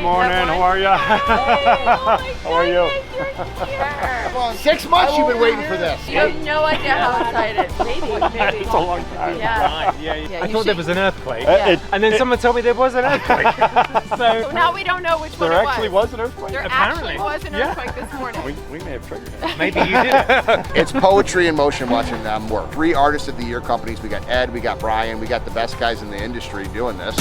morning. How are you? How are you? 6 months you've been waiting for this. You have no idea how excited. Maybe. It's a long time. Yeah. I thought there was an earthquake. Yeah. And then someone told me there was an earthquake. So now we don't know which one There it actually was an earthquake? There Apparently. actually was an earthquake this morning. We may have triggered it. Maybe you did it. It's poetry in motion watching them work. 3 Artist of the Year companies. We got Ed, we got Brian, we got the best guys in the industry doing this.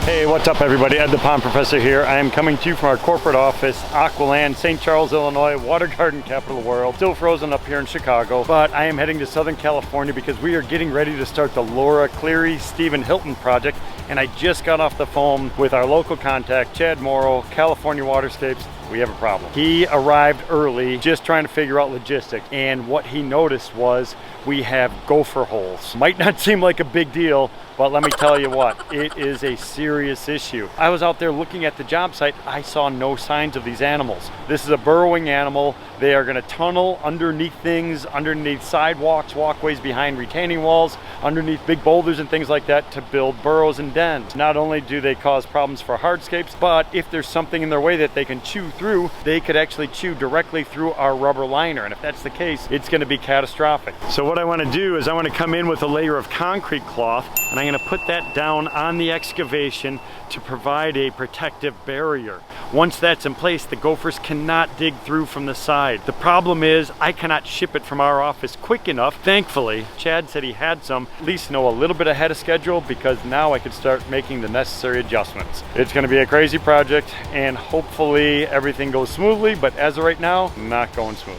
Hey, what's up everybody? Ed the Pond Professor here. I am coming to you from our corporate office, Aqualand, St. Charles, Illinois, water garden capital of the world. Still frozen up here in Chicago, but I am heading to Southern California because we are getting ready to start the Laura Clery Stephen Hilton project, and I just got off the phone with our local contact, Chad Morrow, California Waterscapes. We have a problem. He arrived early just trying to figure out logistics, and what he noticed was we have gopher holes. Might not seem like a big deal, but let me tell you what, it is a serious issue. I was out there looking at the job site. I saw no signs of these animals. This is a burrowing animal. They are gonna tunnel underneath things, underneath sidewalks, walkways, behind retaining walls, underneath big boulders and things like that to build burrows and dens. Not only do they cause problems for hardscapes, but if there's something in their way that they can chew through, they could actually chew directly through our rubber liner. And if that's the case, it's gonna be catastrophic. So what I wanna do is I wanna come in with a layer of concrete cloth, and I'm gonna put that down on the excavation to provide a protective barrier. Once that's in place, the gophers cannot dig through from the side. The problem is I cannot ship it from our office quick enough. Thankfully, Chad said he had some, at least know a little bit ahead of schedule, because now I could start making the necessary adjustments. It's gonna be a crazy project, and hopefully everything goes smoothly, but as of right now, not going smooth.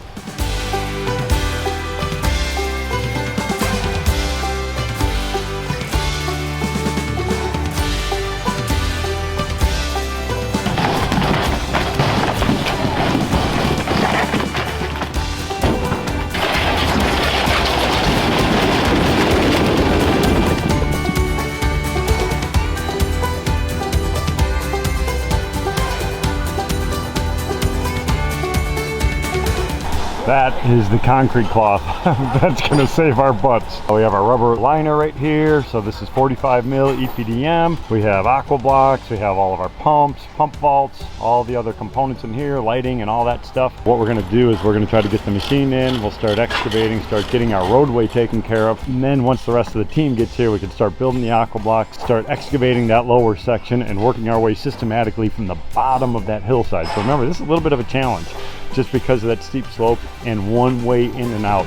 That is the concrete cloth. That's gonna save our butts. We have our rubber liner right here. So this is 45 mil EPDM. We have AquaBlox. We have all of our pumps, pump vaults, all the other components in here, lighting and all that stuff. What we're gonna do is we're gonna try to get the machine in. We'll start excavating, start getting our roadway taken care of. And then once the rest of the team gets here, we can start building the AquaBlox, start excavating that lower section and working our way systematically from the bottom of that hillside. So remember, this is a little bit of a challenge, just because of that steep slope and one way in and out.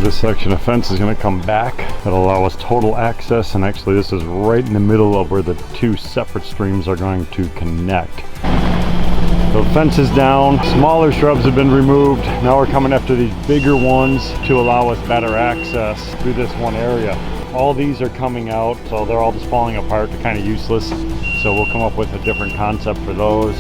This section of fence is going to come back. That'll allow us total access, and actually this is right in the middle of where the 2 separate streams are going to connect. So fence is down, smaller shrubs have been removed. Now we're coming after these bigger ones to allow us better access through this one area. All these are coming out, so they're all just falling apart. They're kind of useless. So we'll come up with a different concept for those.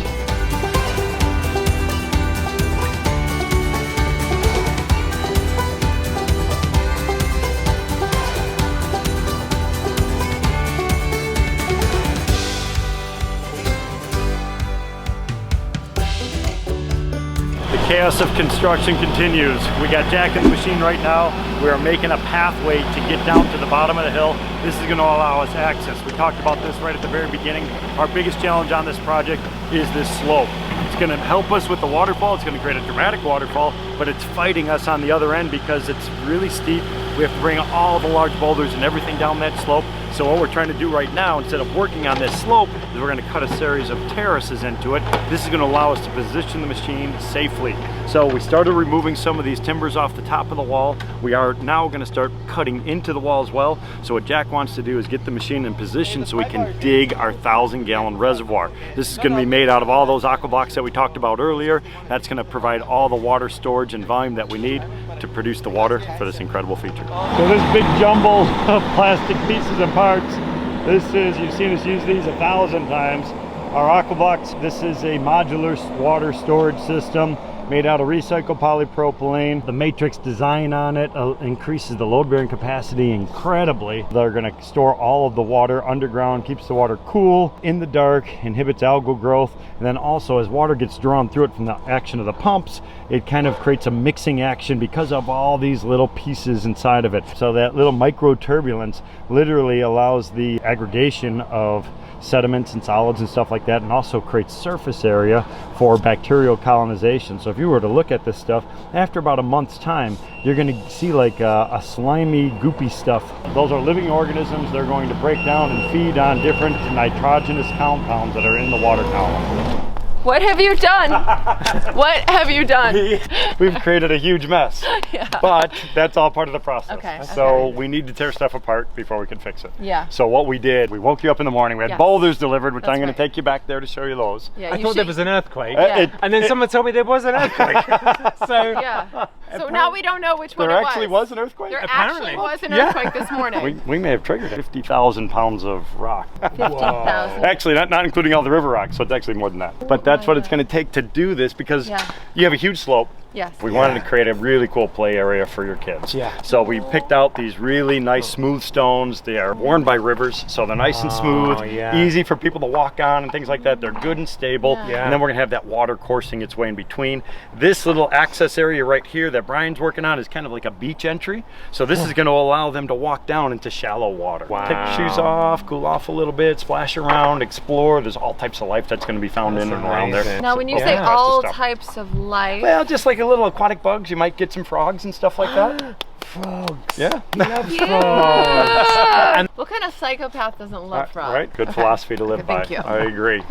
Chaos of construction continues. We got Jack in the machine right now. We are making a pathway to get down to the bottom of the hill. This is going to allow us access. We talked about this right at the very beginning. Our biggest challenge on this project is this slope. It's going to help us with the waterfall. It's going to create a dramatic waterfall, but it's fighting us on the other end because it's really steep. We have to bring all the large boulders and everything down that slope. So what we're trying to do right now, instead of working on this slope, is we're going to cut a series of terraces into it. This is going to allow us to position the machine safely. So we started removing some of these timbers off the top of the wall. We are now going to start cutting into the wall as well. So what Jack wants to do is get the machine in position so we can dig our 1,000-gallon reservoir. This is going to be made out of all those AquaBlox that we talked about earlier. That's going to provide all the water storage and volume that we need to produce the water for this incredible feature. So this big jumble of plastic pieces and parts, this is, you've seen us use these 1,000 times. Our AquaBlox, this is a modular water storage system. made out of recycled polypropylene. The matrix design on it increases the load bearing capacity incredibly. They're going to store all of the water underground, keeps the water cool in the dark, inhibits algal growth, and then also as water gets drawn through it from the action of the pumps, it kind of creates a mixing action because of all these little pieces inside of it. So that little micro turbulence literally allows the aggregation of sediments and solids and stuff like that, and also creates surface area for bacterial colonization. So if you were to look at this stuff, after about a month's time, you're going to see like a slimy, goopy stuff. Those are living organisms. They're going to break down and feed on different nitrogenous compounds that are in the water column. What have you done? What have you done? We've created a huge mess. Yeah. But that's all part of the process. Okay, So okay. we need to tear stuff apart before we can fix it. Yeah. So what we did, we woke you up in the morning. We had Yes. boulders delivered, which That's I'm going right. to take you back there to show you those. Yeah, I you thought there should- was an earthquake. Yeah. And then someone told me there was an earthquake. So Yeah. So now we don't know which one There it actually was an earthquake? There Apparently. actually was an Yeah. earthquake this morning. We may have triggered 50,000 pounds of rock. 15,000. Actually, not including all the river rocks, so it's actually more than that. But that's what it's going to take to do this, because Yeah. you have a huge slope. Yes. We wanted to create a really cool play area for your kids. Yeah. So we picked out these really nice smooth stones. They are worn by rivers, so they're nice and smooth, yeah. easy for people to walk on and things like that. They're good and stable. Yeah. And then we're gonna have that water coursing its way in between. This little access area right here that Brian's working on is kind of like a beach entry. So this is gonna allow them to walk down into shallow water. Wow. Take your shoes off, cool off a little bit, splash around, explore. There's all types of life that's gonna be found in and around there. amazing. Now, when you So say all types of all stuff. types of life, Well, just like a little aquatic bugs, you might get some frogs and stuff like that. frogs. Yeah. yeah. What kind of psychopath doesn't love frogs? Right, good Okay. philosophy to live Okay, by. thank you. I agree.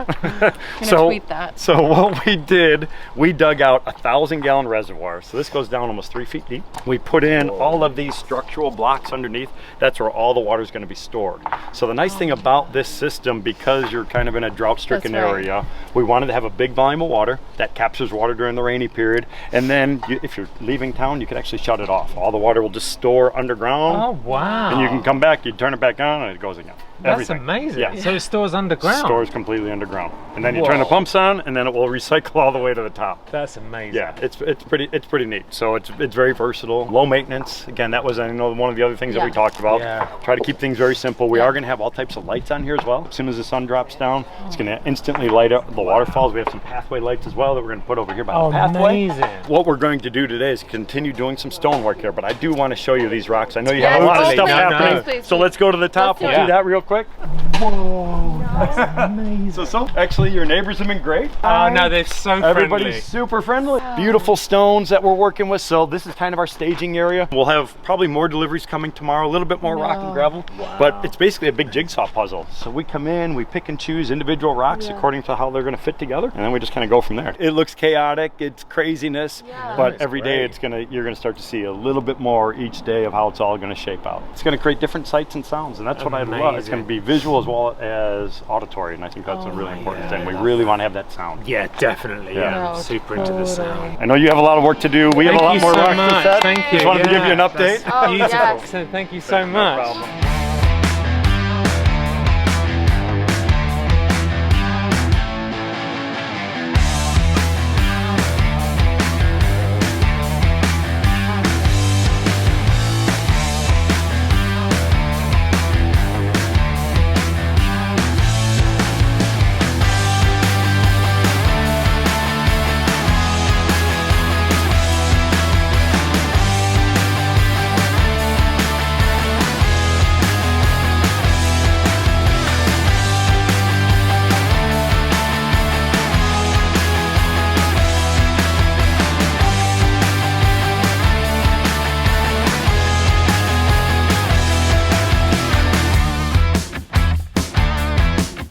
Gonna tweet that. So what we did, we dug out 1,000-gallon reservoirs. So this goes down almost 3 feet deep. We put in all of these structural blocks underneath. That's where all the water is going to be stored. So the nice thing about this system, because you're kind of in a drought-stricken That's right. area, we wanted to have a big volume of water that captures water during the rainy period. And then if you're leaving town, you can actually shut it off. All the water will just store underground. Oh, wow. And you can come back, you turn it back on, and it goes again. That's Everything. amazing. Yeah. So it stores underground. Stores completely underground, and then you turn the Whoa. pumps on, and then it will recycle all the way to the top. That's amazing. Yeah, it's pretty neat. So it's very versatile, low maintenance. Again, that was, I know, one of the other things that we Yeah. talked about. Yeah. Try to keep things very simple. We Yeah. are going to have all types of lights on here as well. As soon as the sun drops down, it's going to instantly light up the waterfalls. We have some pathway lights as well that we're going to put over here by Oh, the pathway. amazing. What we're going to do today is continue doing some stonework here, but I do want to show you these rocks. I know you have Yes, a lot of please, stuff please, happening, please, so please. let's go to the top. Let's do We'll it. do that real quick. Whoa, that's amazing. So actually, your neighbors have been great. Oh, no, they're so Everybody's friendly. super friendly. Beautiful stones that we're working with. So this is kind of our staging area. We'll have probably more deliveries coming tomorrow, a little bit more rock and gravel. But it's basically a big jigsaw puzzle. So we come in, we pick and choose individual rocks according to how they're going to fit together, and then we just kind of go from there. It looks chaotic, it's craziness, but That's every day great. you're going to start to see a little bit more each day of how it's all going to shape out. It's going to create different sights and sounds, and that's what I love. It's going to be visual as well as auditory, and I think that's a really important thing. We really want to have that sound. Yeah, definitely. Yeah. Yeah, I'm super into the sound. I know you have a lot of work to do. We have a lot Thank you more so rocks much. to set. Thank you. Just wanted to give you an Yeah, update. that's Oh, beautiful. yes. So thank you so No much. problem.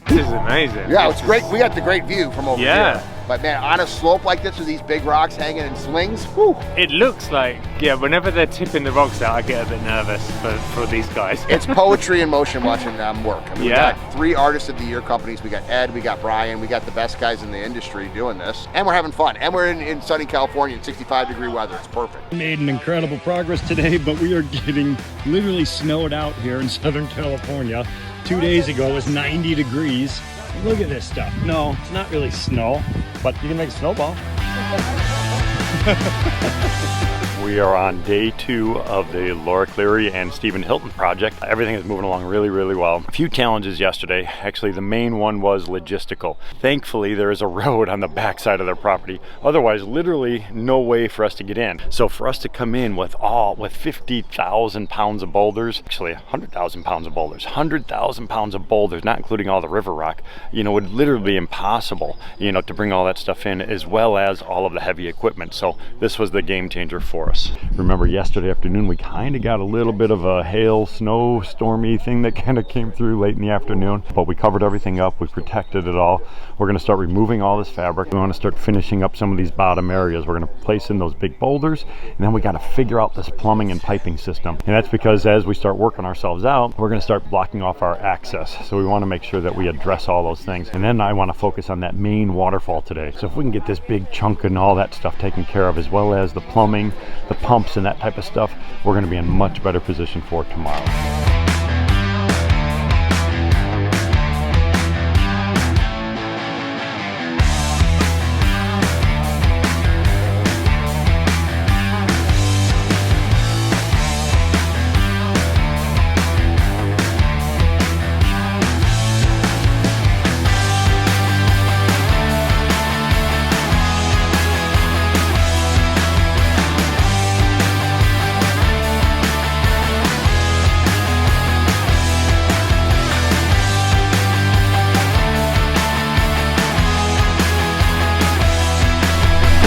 This is amazing. Yeah, it's great. We got the great view from over Yeah. here. But man, on a slope like this with these big rocks hanging in slings, whew, It looks like, yeah, whenever they're tipping the rocks out, I get a bit nervous for these guys. it's poetry in motion watching them work. I mean, Yeah. We got 3 Artist of the Year companies. We got Ed, we got Brian, we got the best guys in the industry doing this. And we're having fun. And we're in sunny California in 65-degree weather. It's perfect. Made an incredible progress today, but we are getting literally snowed out here in Southern California. 2 days ago it was 90 degrees. Look at this stuff. No, it's not really snow, but you can make a snowball. We are on day 2 of the Laura Clery and Stephen Hilton project. Everything is moving along really, really well. A few challenges yesterday. Actually, the main one was logistical. Thankfully, there is a road on the backside of their property. Otherwise, literally no way for us to get in. So for us to come in with 50,000 pounds of boulders, actually 100,000 pounds of boulders, 100,000 pounds of boulders, not including all the river rock, would literally be impossible, to bring all that stuff in, as well as all of the heavy equipment. So this was the game changer for us. Remember yesterday afternoon we kind of got a little bit of a hail, snow, stormy thing that kind of came through late in the afternoon, but we covered everything up, we protected it all. We're going to start removing all this fabric. We want to start finishing up some of these bottom areas. We're going to place in those big boulders, and then we got to figure out this plumbing and piping system. And that's because as we start working ourselves out, we're going to start blocking off our access. So we want to make sure that we address all those things. And then I want to focus on that main waterfall today. So if we can get this big chunk and all that stuff taken care of, as well as the plumbing, the pumps and that type of stuff, we're going to be in much better position for tomorrow.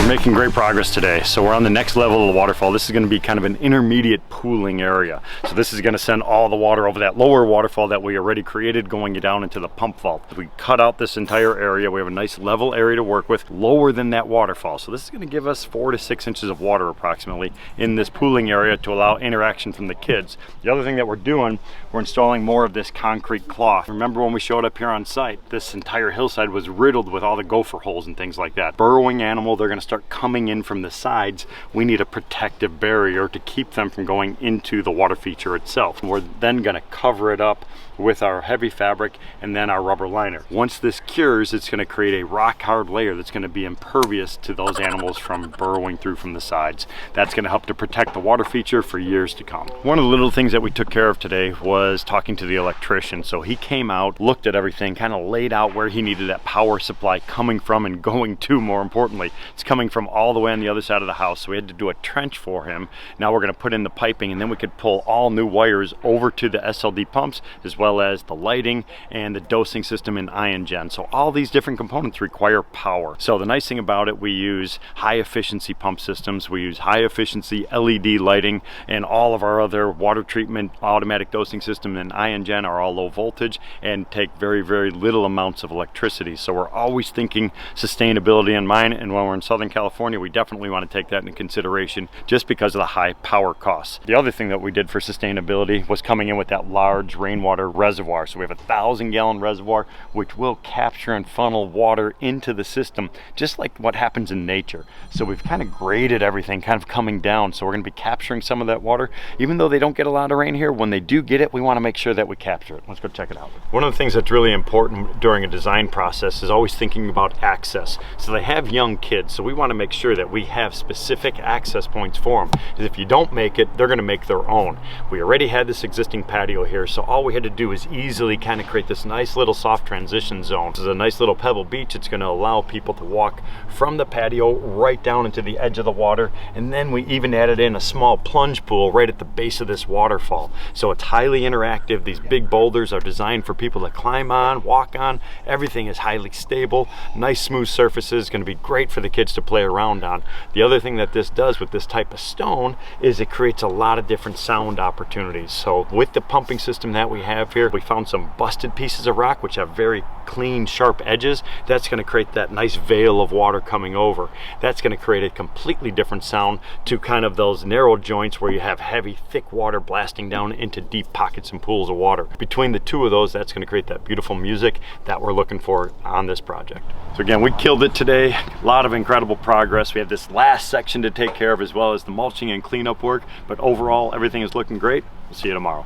Making great progress today. So we're on the next level of the waterfall. This is going to be kind of an intermediate pooling area. So this is going to send all the water over that lower waterfall that we already created, going down into the pump vault. If we cut out this entire area, we have a nice level area to work with, lower than that waterfall. So this is going to give us 4 to 6 inches of water approximately in this pooling area to allow interaction from the kids. The other thing that we're doing, we're installing more of this concrete cloth. Remember when we showed up here on site, this entire hillside was riddled with all the gopher holes and things like that. Burrowing animal, they're going to start coming in from the sides. We need a protective barrier to keep them from going into the water feature itself. We're then going to cover it up with our heavy fabric and then our rubber liner. Once this cures, it's going to create a rock hard layer that's going to be impervious to those animals from burrowing through from the sides. That's going to help to protect the water feature for years to come. One of the little things that we took care of today was talking to the electrician. So he came out, looked at everything, kind of laid out where he needed that power supply coming from and going to, more importantly. It's coming from all the way on the other side of the house. So we had to do a trench for him. Now we're going to put in the piping, and then we could pull all new wires over to the SLD pumps, as well as the lighting and the dosing system in IonGen. So all these different components require power. So the nice thing about it, we use high efficiency pump systems, we use high efficiency LED lighting, and all of our other water treatment automatic dosing system in IonGen are all low voltage and take very, very little amounts of electricity. So we're always thinking sustainability in mind, and when we're in Southern California, we definitely want to take that into consideration just because of the high power costs. The other thing that we did for sustainability was coming in with that large rainwater reservoir. So we have a 1,000-gallon reservoir which will capture and funnel water into the system, just like what happens in nature. So we've kind of graded everything kind of coming down, so we're going to be capturing some of that water. Even though they don't get a lot of rain here, when they do get it, we want to make sure that we capture it. Let's go check it out. One of the things that's really important during a design process is always thinking about access. So they have young kids, so we want to make sure that we have specific access points for them. Because if you don't make it, they're going to make their own. We already had this existing patio here, so all we had to do is easily kind of create this nice little soft transition zone. This is a nice little pebble beach. It's going to allow people to walk from the patio right down into the edge of the water, and then we even added in a small plunge pool right at the base of this waterfall. So it's highly interactive. These big boulders are designed for people to climb on, walk on. Everything is highly stable, nice smooth surfaces, going to be great for the kids to play around on. The other thing that this does with this type of stone is it creates a lot of different sound opportunities. So with the pumping system that we have here, we found some busted pieces of rock which have very clean, sharp edges. That's going to create that nice veil of water coming over. That's going to create a completely different sound to kind of those narrow joints where you have heavy, thick water blasting down into deep pockets and pools of water. Between the two of those, that's going to create that beautiful music that we're looking for on this project. So again, we killed it today. A lot of incredible progress. We have this last section to take care of, as well as the mulching and cleanup work, but overall everything is looking great. We'll see you tomorrow.